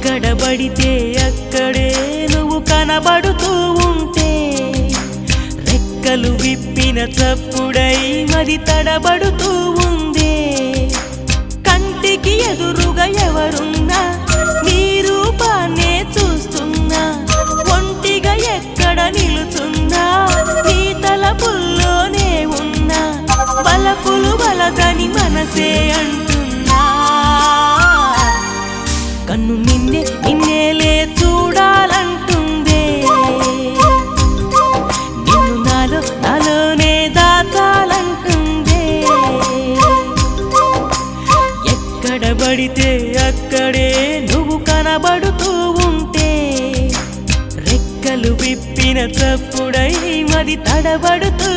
ఎక్కడ పడితే అక్కడే నువ్వు కనబడుతూ ఉంటే రెక్కలు విప్పిన చప్పుడై మది తడబడుతూ ఉందే కంటికి ఎదురుగా ఎవరున్నా నీ రూపాన్నే చూస్తున్నా ఒంటిగా ఎక్కడ నిలుచున్నా నీ తలపుల్లోనే ఉన్నా బలపులు బలదని మనసే అంటున్నా కన్ను నిన్నేలే చూడాలంటుందే నిన్ను నాలోనే దాచాలంటుందే ఎక్కడ పడితే అక్కడే నువ్వు కనబడుతూ ఉంటే రెక్కలు విప్పిన చప్పుడై మది తడబడుతూ